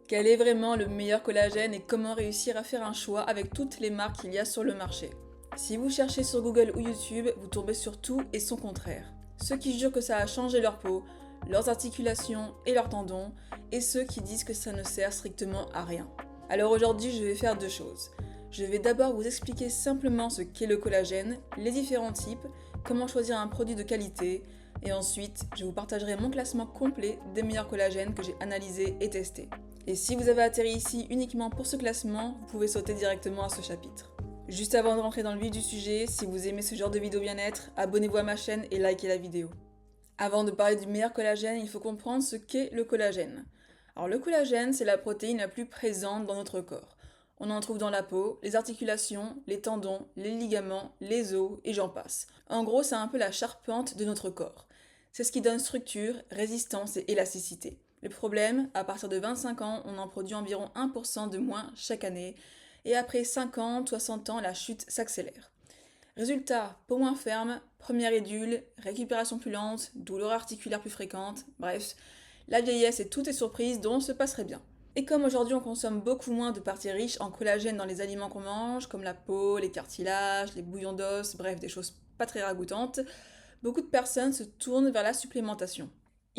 Quel est vraiment le meilleur collagène et comment réussir à faire un choix avec toutes les marques qu'il y a sur le marché? Si vous cherchez sur Google ou YouTube, vous tombez sur tout et son contraire. Ceux qui jurent que ça a changé leur peau, leurs articulations et leurs tendons, et ceux qui disent que ça ne sert strictement à rien. Alors aujourd'hui, je vais faire deux choses. Je vais d'abord vous expliquer simplement ce qu'est le collagène, les différents types, comment choisir un produit de qualité, et ensuite, je vous partagerai mon classement complet des meilleurs collagènes que j'ai analysés et testés. Et si vous avez atterri ici uniquement pour ce classement, vous pouvez sauter directement à ce chapitre. Juste avant de rentrer dans le vif du sujet, si vous aimez ce genre de vidéo bien-être, abonnez-vous à ma chaîne et likez la vidéo. Avant de parler du meilleur collagène, il faut comprendre ce qu'est le collagène. Alors le collagène, c'est la protéine la plus présente dans notre corps. On en trouve dans la peau, les articulations, les tendons, les ligaments, les os et j'en passe. En gros, c'est un peu la charpente de notre corps. C'est ce qui donne structure, résistance et élasticité. Le problème, à partir de 25 ans, on en produit environ 1% de moins chaque année, et après 50, 60 ans, la chute s'accélère. Résultat, peau moins ferme, première édule, récupération plus lente, douleur articulaire plus fréquente, bref, la vieillesse et toutes les surprises dont on se passerait bien. Et comme aujourd'hui on consomme beaucoup moins de parties riches en collagène dans les aliments qu'on mange, comme la peau, les cartilages, les bouillons d'os, bref, des choses pas très ragoûtantes, beaucoup de personnes se tournent vers la supplémentation.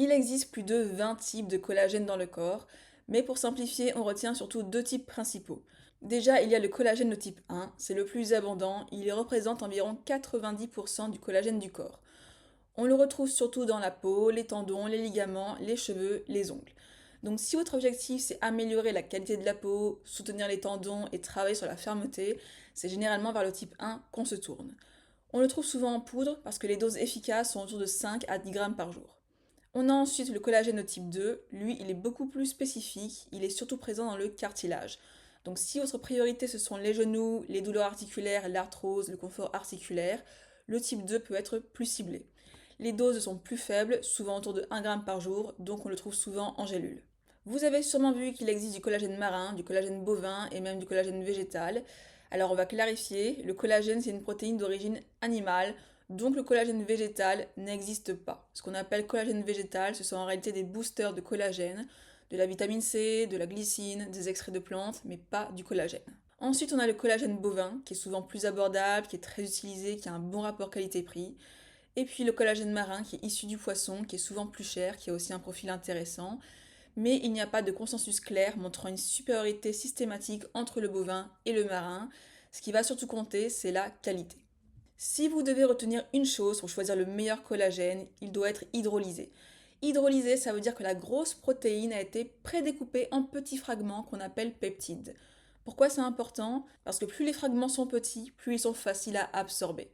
Il existe plus de 20 types de collagène dans le corps, mais pour simplifier, on retient surtout deux types principaux. Déjà, il y a le collagène de type 1, c'est le plus abondant, il représente environ 90% du collagène du corps. On le retrouve surtout dans la peau, les tendons, les ligaments, les cheveux, les ongles. Donc si votre objectif c'est améliorer la qualité de la peau, soutenir les tendons et travailler sur la fermeté, c'est généralement vers le type 1 qu'on se tourne. On le trouve souvent en poudre parce que les doses efficaces sont autour de 5 à 10 grammes par jour. On a ensuite le collagène de type 2, lui il est beaucoup plus spécifique, il est surtout présent dans le cartilage. Donc si votre priorité ce sont les genoux, les douleurs articulaires, l'arthrose, le confort articulaire, le type 2 peut être plus ciblé. Les doses sont plus faibles, souvent autour de 1 gramme par jour, donc on le trouve souvent en gélule. Vous avez sûrement vu qu'il existe du collagène marin, du collagène bovin et même du collagène végétal. Alors on va clarifier, le collagène c'est une protéine d'origine animale, donc le collagène végétal n'existe pas. Ce qu'on appelle collagène végétal, ce sont en réalité des boosters de collagène, de la vitamine C, de la glycine, des extraits de plantes, mais pas du collagène. Ensuite, on a le collagène bovin, qui est souvent plus abordable, qui est très utilisé, qui a un bon rapport qualité-prix. Et puis le collagène marin, qui est issu du poisson, qui est souvent plus cher, qui a aussi un profil intéressant. Mais il n'y a pas de consensus clair montrant une supériorité systématique entre le bovin et le marin. Ce qui va surtout compter, c'est la qualité. Si vous devez retenir une chose pour choisir le meilleur collagène, il doit être hydrolysé. Hydrolysé, ça veut dire que la grosse protéine a été prédécoupée en petits fragments qu'on appelle peptides. Pourquoi c'est important? Parce que plus les fragments sont petits, plus ils sont faciles à absorber.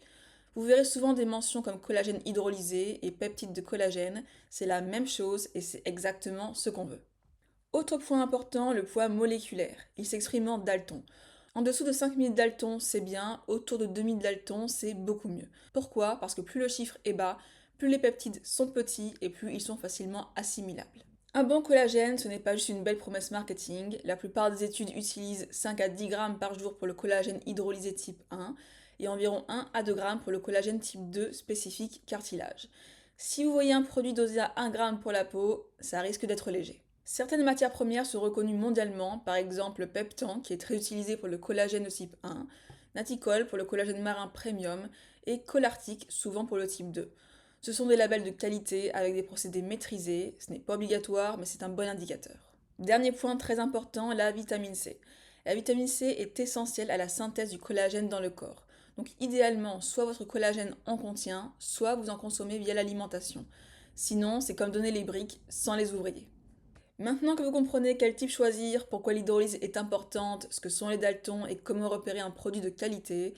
Vous verrez souvent des mentions comme collagène hydrolysé et peptides de collagène, c'est la même chose et c'est exactement ce qu'on veut. Autre point important, le poids moléculaire. Il s'exprime en daltons. En dessous de 5000 daltons, c'est bien, autour de 2000 daltons, c'est beaucoup mieux. Pourquoi? Parce que plus le chiffre est bas, plus les peptides sont petits et plus ils sont facilement assimilables. Un bon collagène, ce n'est pas juste une belle promesse marketing. La plupart des études utilisent 5 à 10 grammes par jour pour le collagène hydrolysé type 1 et environ 1 à 2 grammes pour le collagène type 2 spécifique cartilage. Si vous voyez un produit dosé à 1 gramme pour la peau, ça risque d'être léger. Certaines matières premières sont reconnues mondialement, par exemple le peptan qui est très utilisé pour le collagène de type 1, Naticol pour le collagène marin premium et Colartic souvent pour le type 2. Ce sont des labels de qualité avec des procédés maîtrisés, ce n'est pas obligatoire mais c'est un bon indicateur. Dernier point très important, la vitamine C. La vitamine C est essentielle à la synthèse du collagène dans le corps. Donc idéalement, soit votre collagène en contient, soit vous en consommez via l'alimentation. Sinon, c'est comme donner les briques sans les ouvriers. Maintenant que vous comprenez quel type choisir, pourquoi l'hydrolyse est importante, ce que sont les daltons et comment repérer un produit de qualité,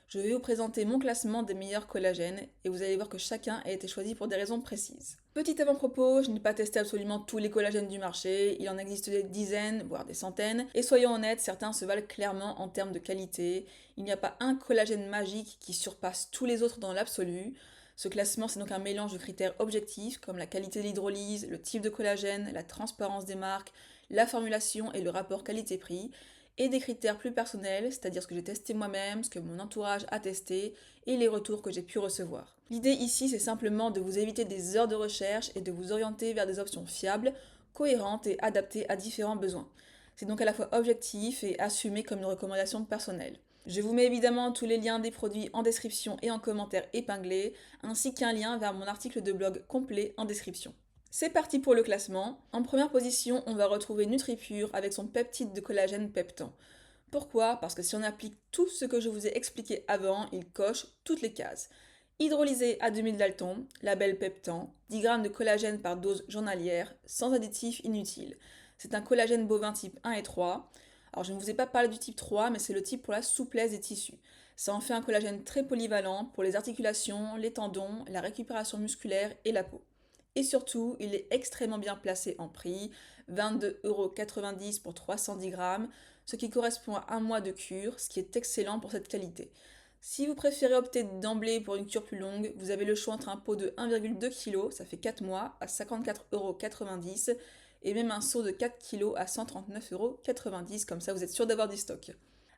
je vais vous présenter mon classement des meilleurs collagènes et vous allez voir que chacun a été choisi pour des raisons précises. Petit avant-propos, je n'ai pas testé absolument tous les collagènes du marché, il en existe des dizaines, voire des centaines, et soyons honnêtes, certains se valent clairement en termes de qualité. Il n'y a pas un collagène magique qui surpasse tous les autres dans l'absolu. Ce classement, c'est donc un mélange de critères objectifs comme la qualité de l'hydrolyse, le type de collagène, la transparence des marques, la formulation et le rapport qualité-prix, et des critères plus personnels, c'est-à-dire ce que j'ai testé moi-même, ce que mon entourage a testé et les retours que j'ai pu recevoir. L'idée ici, c'est simplement de vous éviter des heures de recherche et de vous orienter vers des options fiables cohérente et adaptée à différents besoins. C'est donc à la fois objectif et assumé comme une recommandation personnelle. Je vous mets évidemment tous les liens des produits en description et en commentaire épinglés, ainsi qu'un lien vers mon article de blog complet en description. C'est parti pour le classement. En première position, on va retrouver NutriPure avec son peptide de collagène Peptan. Pourquoi? Parce que si on applique tout ce que je vous ai expliqué avant, il coche toutes les cases. Hydrolysé à 2000 Dalton, label Peptan, 10 grammes de collagène par dose journalière, sans additifs inutiles. C'est un collagène bovin type 1 et 3. Alors je ne vous ai pas parlé du type 3, mais c'est le type pour la souplesse des tissus. Ça en fait un collagène très polyvalent pour les articulations, les tendons, la récupération musculaire et la peau. Et surtout, il est extrêmement bien placé en prix, 22,90 € pour 310 grammes, ce qui correspond à un mois de cure, ce qui est excellent pour cette qualité. Si vous préférez opter d'emblée pour une cure plus longue, vous avez le choix entre un pot de 1,2 kg, ça fait 4 mois, à 54,90 €, et même un seau de 4 kg à 139,90 €, comme ça vous êtes sûr d'avoir du stock.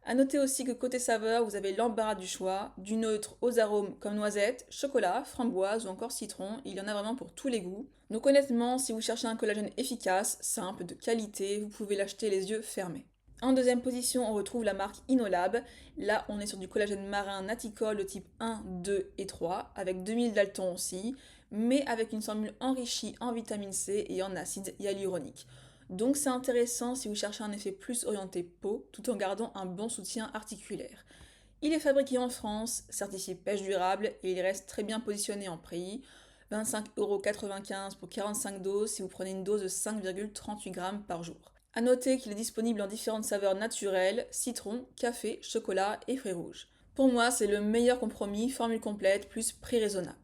A noter aussi que côté saveur, vous avez l'embarras du choix, du neutre aux arômes comme noisette, chocolat, framboise ou encore citron, il y en a vraiment pour tous les goûts. Donc honnêtement, si vous cherchez un collagène efficace, simple, de qualité, vous pouvez l'acheter les yeux fermés. En deuxième position, on retrouve la marque Inolab. Là, on est sur du collagène marin naticole de type 1, 2 et 3, avec 2000 Dalton aussi, mais avec une formule enrichie en vitamine C et en acide hyaluronique. Donc c'est intéressant si vous cherchez un effet plus orienté peau, tout en gardant un bon soutien articulaire. Il est fabriqué en France, certifié pêche durable et il reste très bien positionné en prix. 25,95 € pour 45 doses si vous prenez une dose de 5,38 grammes par jour. A noter qu'il est disponible en différentes saveurs naturelles, citron, café, chocolat et fruits rouges. Pour moi, c'est le meilleur compromis, formule complète plus prix raisonnable.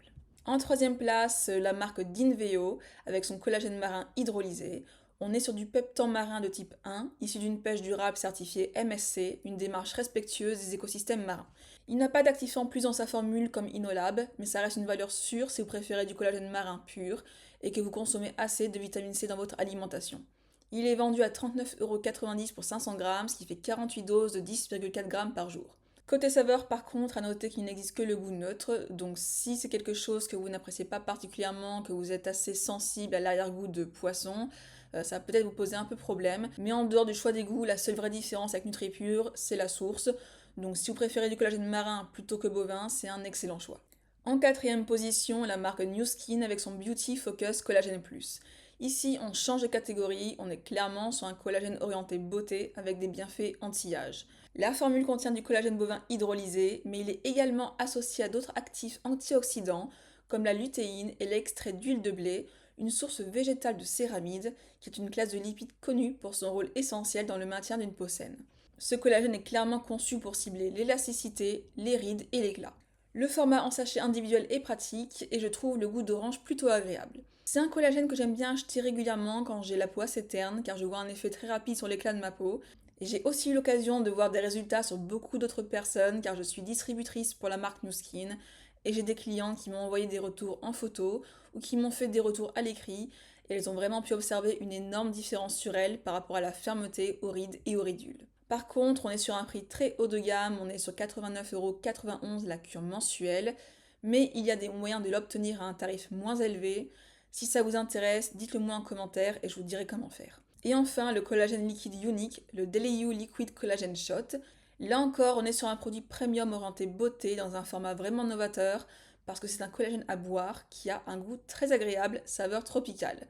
En troisième place, la marque Dinveo avec son collagène marin hydrolysé. On est sur du peptan marin de type 1, issu d'une pêche durable certifiée MSC, une démarche respectueuse des écosystèmes marins. Il n'a pas d'actifant plus dans sa formule comme Inolab, mais ça reste une valeur sûre si vous préférez du collagène marin pur et que vous consommez assez de vitamine C dans votre alimentation. Il est vendu à 39,90 € pour 500 grammes, ce qui fait 48 doses de 10,4 grammes par jour. Côté saveur, par contre, à noter qu'il n'existe que le goût neutre, donc si c'est quelque chose que vous n'appréciez pas particulièrement, que vous êtes assez sensible à l'arrière-goût de poisson, ça va peut-être vous poser un peu problème. Mais en dehors du choix des goûts, la seule vraie différence avec NutriPure, c'est la source. Donc si vous préférez du collagène marin plutôt que bovin, c'est un excellent choix. En quatrième position, la marque New Skin avec son Beauty Focus Collagène Plus. Ici, on change de catégorie, on est clairement sur un collagène orienté beauté avec des bienfaits anti-âge. La formule contient du collagène bovin hydrolysé, mais il est également associé à d'autres actifs antioxydants comme la lutéine et l'extrait d'huile de blé, une source végétale de céramide, qui est une classe de lipides connue pour son rôle essentiel dans le maintien d'une peau saine. Ce collagène est clairement conçu pour cibler l'élasticité, les rides et l'éclat. Le format en sachet individuel est pratique et je trouve le goût d'orange plutôt agréable. C'est un collagène que j'aime bien acheter régulièrement quand j'ai la peau assez terne car je vois un effet très rapide sur l'éclat de ma peau. Et j'ai aussi eu l'occasion de voir des résultats sur beaucoup d'autres personnes car je suis distributrice pour la marque New Skin et j'ai des clients qui m'ont envoyé des retours en photo ou qui m'ont fait des retours à l'écrit et elles ont vraiment pu observer une énorme différence sur elles par rapport à la fermeté, aux rides et aux ridules. Par contre, on est sur un prix très haut de gamme, on est sur 89,91 € la cure mensuelle, mais il y a des moyens de l'obtenir à un tarif moins élevé. Si ça vous intéresse, dites-le moi en commentaire et je vous dirai comment faire. Et enfin, le collagène liquide unique, le Daily Liquid Collagen Shot. Là encore, on est sur un produit premium orienté beauté dans un format vraiment novateur parce que c'est un collagène à boire qui a un goût très agréable, saveur tropicale.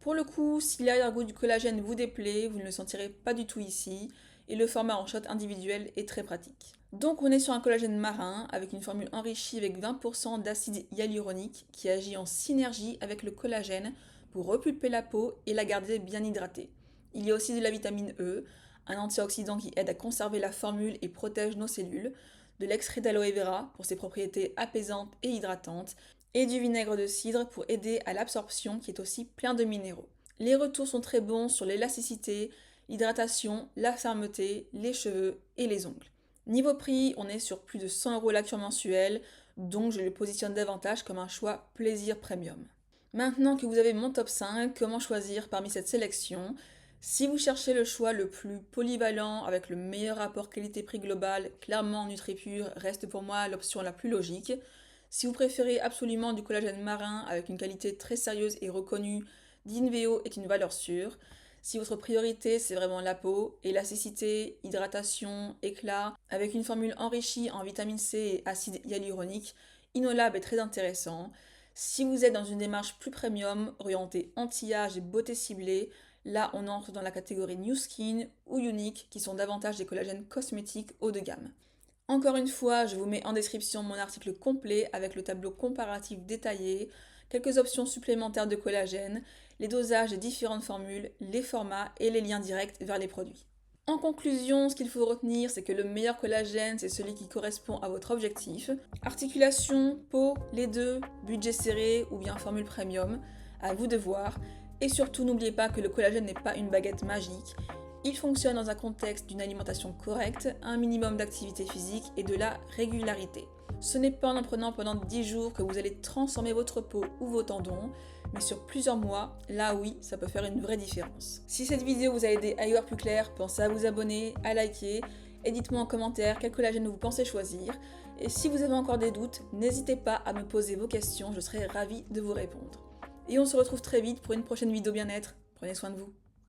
Pour le coup, si l'arrière-goût du collagène vous déplaît, vous ne le sentirez pas du tout ici et le format en shot individuel est très pratique. Donc on est sur un collagène marin avec une formule enrichie avec 20% d'acide hyaluronique qui agit en synergie avec le collagène pour repulper la peau et la garder bien hydratée. Il y a aussi de la vitamine E, un antioxydant qui aide à conserver la formule et protège nos cellules, de l'extrait d'aloe vera pour ses propriétés apaisantes et hydratantes, et du vinaigre de cidre pour aider à l'absorption qui est aussi plein de minéraux. Les retours sont très bons sur l'élasticité, l'hydratation, la fermeté, les cheveux et les ongles. Niveau prix, on est sur plus de 100 € la cure mensuelle, donc je le positionne davantage comme un choix plaisir premium. Maintenant que vous avez mon top 5, comment choisir parmi cette sélection? Si vous cherchez le choix le plus polyvalent avec le meilleur rapport qualité-prix global, clairement NutriPure reste pour moi l'option la plus logique. Si vous préférez absolument du collagène marin avec une qualité très sérieuse et reconnue, d'Inveo est une valeur sûre. Si votre priorité c'est vraiment la peau, élasticité, hydratation, éclat, avec une formule enrichie en vitamine C et acide hyaluronique, InnoLab est très intéressant. Si vous êtes dans une démarche plus premium, orientée anti-âge et beauté ciblée, là on entre dans la catégorie New Skin ou Unique qui sont davantage des collagènes cosmétiques haut de gamme. Encore une fois, je vous mets en description mon article complet avec le tableau comparatif détaillé, quelques options supplémentaires de collagène, les dosages des différentes formules, les formats et les liens directs vers les produits. En conclusion, ce qu'il faut retenir, c'est que le meilleur collagène, c'est celui qui correspond à votre objectif. Articulation, peau, les deux, budget serré ou bien formule premium, à vous de voir. Et surtout, n'oubliez pas que le collagène n'est pas une baguette magique. Il fonctionne dans un contexte d'une alimentation correcte, un minimum d'activité physique et de la régularité. Ce n'est pas en prenant pendant 10 jours que vous allez transformer votre peau ou vos tendons, mais sur plusieurs mois, là oui, ça peut faire une vraie différence. Si cette vidéo vous a aidé à y voir plus clair, pensez à vous abonner, à liker, et dites-moi en commentaire quel collagène vous pensez choisir. Et si vous avez encore des doutes, n'hésitez pas à me poser vos questions, je serai ravie de vous répondre. Et on se retrouve très vite pour une prochaine vidéo bien-être. Prenez soin de vous.